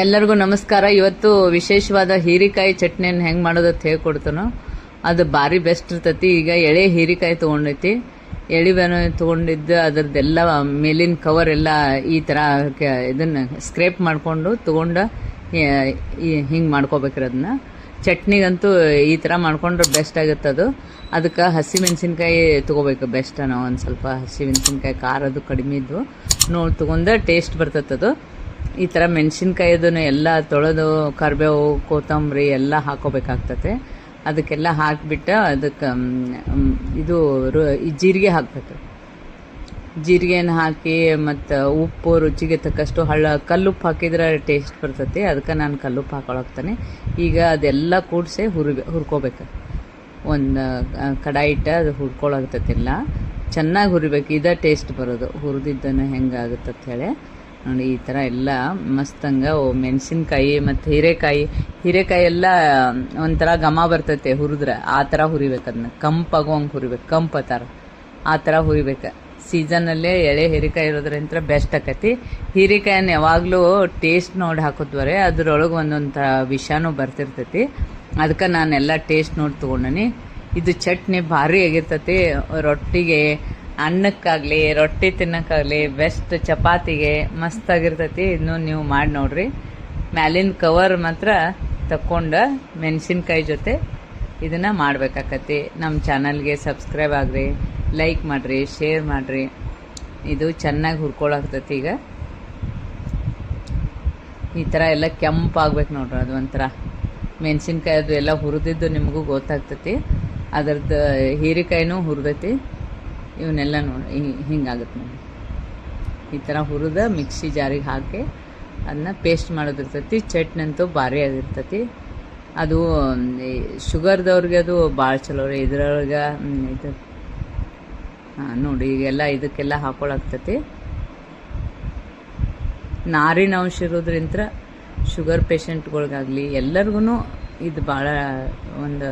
ಎಲ್ಲರಿಗೂ ನಮಸ್ಕಾರ. ಇವತ್ತು ವಿಶೇಷವಾದ ಹೀರಿಕಾಯಿ ಚಟ್ನಿಯನ್ನು ಹೆಂಗೆ ಮಾಡೋದು ಅಂತ ಹೇಳ್ಕೊಡ್ತಾನೋ. ಅದು ಭಾರಿ ಬೆಸ್ಟ್ ಇರ್ತೈತಿ. ಈಗ ಎಳೆ ಹೀರಿಕಾಯಿ ತೊಗೊಂಡೈತಿ, ಎಳಿಬೇನು ತೊಗೊಂಡಿದ್ದು ಅದರದ್ದೆಲ್ಲ ಮೇಲಿನ ಕವರ್ ಎಲ್ಲ ಈ ಥರ ಇದನ್ನು ಸ್ಕ್ರೇಪ್ ಮಾಡಿಕೊಂಡು ತೊಗೊಂಡು ಹಿಂಗೆ ಮಾಡ್ಕೋಬೇಕ್ರಿ. ಅದನ್ನ ಚಟ್ನಿಗಂತೂ ಈ ಥರ ಮಾಡ್ಕೊಂಡ್ರೆ ಬೆಸ್ಟ್ ಆಗುತ್ತೆ. ಅದಕ್ಕೆ ಹಸಿ ಮೆಣಸಿನ್ಕಾಯಿ ತೊಗೋಬೇಕು ಬೆಸ್ಟ್. ನಾವು ಒಂದು ಸ್ವಲ್ಪ ಹಸಿ ಮೆಣಸಿನ್ಕಾಯಿ ಖಾರದು ಕಡಿಮೆ ಇದ್ದು ನೋಡಿ ತೊಗೊಂಡ್ರೆ ಟೇಸ್ಟ್ ಬರ್ತೈತೆ. ಈ ಥರ ಮೆಣಸಿನ್ಕಾಯಿದನ್ನು ಎಲ್ಲ ತೊಳೆದು ಕರಿಬೇವು ಕೊತ್ತಂಬರಿ ಎಲ್ಲ ಹಾಕೋಬೇಕಾಗ್ತದೆ. ಅದಕ್ಕೆಲ್ಲ ಹಾಕಿಬಿಟ್ಟು ಅದಕ್ಕೆ ಇದು ಜೀರಿಗೆ ಹಾಕಬೇಕು. ಜೀರಿಗೆನ ಹಾಕಿ ಮತ್ತು ಉಪ್ಪು ರುಚಿಗೆ ತಕ್ಕಷ್ಟು ಕಲ್ಲುಪ್ಪು ಹಾಕಿದ್ರೆ ಟೇಸ್ಟ್ ಬರ್ತೈತಿ. ಅದಕ್ಕೆ ನಾನು ಕಲ್ಲುಪ್ಪು ಹಾಕೊಳಕ್ತಾನೆ. ಈಗ ಅದೆಲ್ಲ ಕೂಡಿಸಿ ಹುರ್ಕೋಬೇಕು. ಒಂದು ಕಡಾಯಿ ಇಟ್ಟು ಅದು ಹುರ್ಕೊಳಾಗ್ತತಿಲ್ಲ, ಚೆನ್ನಾಗಿ ಹುರಿಬೇಕು. ಇದೇ ಟೇಸ್ಟ್ ಬರೋದು. ಹುರಿದಿದ್ದನ್ನು ಹೆಂಗಾಗುತ್ತೆ ಹೇಳಿ ನೋಡಿ. ಈ ಥರ ಎಲ್ಲ ಮಸ್ತಂಗ ಮೆಣಸಿನ್ಕಾಯಿ ಮತ್ತು ಹೀರೆಕಾಯಿ ಎಲ್ಲ ಒಂಥರ ಘಮ ಬರ್ತೈತೆ ಹುರಿದ್ರೆ. ಆ ಥರ ಹುರಿಬೇಕು. ಅದನ್ನ ಕಂಪಾಗೋಂಗೆ ಹುರಿಬೇಕು, ಕಂಪು ಆ ಥರ ಹುರಿಬೇಕು. ಸೀಸನಲ್ಲೇ ಎಳೆ ಹೀರೆಕಾಯಿ ಇರೋದ್ರಿಂದ ಬೆಸ್ಟ್ ಆಕೈತಿ. ಹೀರೆಕಾಯನ್ನು ಯಾವಾಗಲೂ ಟೇಸ್ಟ್ ನೋಡಿ ಹಾಕೋದ್ವರೆ ಅದ್ರೊಳಗೆ ಒಂದೊಂದು ಥರ ವಿಷಾನು ಬರ್ತಿರ್ತೈತಿ. ಅದಕ್ಕೆ ನಾನೆಲ್ಲ ಟೇಸ್ಟ್ ನೋಡಿ ತೊಗೊಂಡನಿ. ಇದು ಚಟ್ನಿ ಭಾರಿ ಆಗಿರ್ತೈತಿ. ರೊಟ್ಟಿಗೆ, ಅನ್ನಕ್ಕಾಗಲಿ, ರೊಟ್ಟಿ ತಿನ್ನೋಕ್ಕಾಗಲಿ ಬೆಸ್ಟ್. ಚಪಾತಿಗೆ ಮಸ್ತಾಗಿರ್ತೈತಿ. ಇನ್ನೂ ನೀವು ಮಾಡಿ ನೋಡ್ರಿ. ಮ್ಯಾಲಿನ ಕವರ್ ಮಾತ್ರ ತಕ್ಕೊಂಡು ಮೆಣಸಿನ್ಕಾಯಿ ಜೊತೆ ಇದನ್ನು ಮಾಡ್ಬೇಕಾಕತಿ. ನಮ್ಮ ಚಾನಲ್ಗೆ ಸಬ್ಸ್ಕ್ರೈಬ್ ಆಗ್ರಿ, ಲೈಕ್ ಮಾಡಿರಿ, ಶೇರ್ ಮಾಡಿರಿ. ಇದು ಚೆನ್ನಾಗಿ ಹುರ್ಕೊಳಾಗ್ತೈತಿ. ಈಗ ಈ ಥರ ಎಲ್ಲ ಕೆಂಪಾಗ್ಬೇಕು ನೋಡ್ರಿ. ಅದು ಒಂಥರ ಮೆಣಸಿನ್ಕಾಯಿ ಅದು ಎಲ್ಲ ಹುರಿದಿದ್ದು ನಿಮಗೂ ಗೊತ್ತಾಗ್ತೈತಿ. ಅದರದ್ದು ಹೀರೆಕಾಯಿನೂ ಹುರಿದೈತಿ. ಇವನ್ನೆಲ್ಲ ನೋಡಿ ಹಿಂಗಾಗುತ್ತೆ ನೋಡಿ. ಈ ಥರ ಹುರಿದ ಮಿಕ್ಸಿ ಜಾರಿಗೆ ಹಾಕಿ ಅದನ್ನ ಪೇಸ್ಟ್ ಮಾಡೋದಿರ್ತೈತಿ. ಚಟ್ನಿ ಅಂತೂ ಭಾರಿ ಆಗಿರ್ತೈತಿ. ಅದು ಶುಗರ್ದವ್ರಿಗೆ ಅದು ಭಾಳ ಚಲೋ ರೀ. ಇದ್ರೊಳಗೆ ಇದು ನೋಡಿ ಈಗೆಲ್ಲ ಇದಕ್ಕೆಲ್ಲ ಹಾಕೊಳಾಗ್ತೈತಿ. ನಾರಿನ ಅಂಶ ಇರೋದ್ರಿಂದ ಶುಗರ್ ಪೇಷಂಟ್ಗಳಿಗಾಗಲಿ ಎಲ್ಲರಿಗೂ ಇದು ಭಾಳ ಒಂದು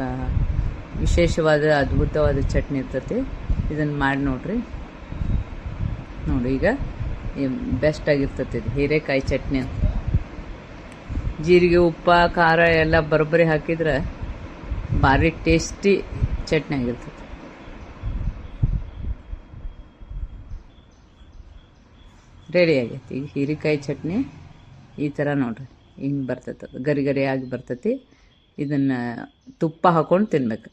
ವಿಶೇಷವಾದ ಅದ್ಭುತವಾದ ಚಟ್ನಿ ಇರ್ತೈತಿ. ಇದನ್ನು ಮಾಡಿ ನೋಡ್ರಿ. ನೋಡಿ ಈಗ ಬೆಸ್ಟ್ ಆಗಿರ್ತೈತಿ ಇದು ಹೀರೆಕಾಯಿ ಚಟ್ನಿ ಅಂತ. ಜೀರಿಗೆ, ಉಪ್ಪು, ಖಾರ ಎಲ್ಲ ಬರೋಬ್ಬರಿ ಹಾಕಿದ್ರೆ ಭಾರಿ ಟೇಸ್ಟಿ ಚಟ್ನಿ ಆಗಿರ್ತೈತಿ. ರೆಡಿ ಆಗೈತಿ ಈಗ ಹೀರೆಕಾಯಿ ಚಟ್ನಿ. ಈ ಥರ ನೋಡ್ರಿ ಹಿಂಗೆ ಬರ್ತೈತೆ. ಅದು ಗರಿ ಗರಿಯಾಗಿ ಬರ್ತೈತಿ. ಇದನ್ನು ತುಪ್ಪ ಹಾಕ್ಕೊಂಡು ತಿನ್ಬೇಕು.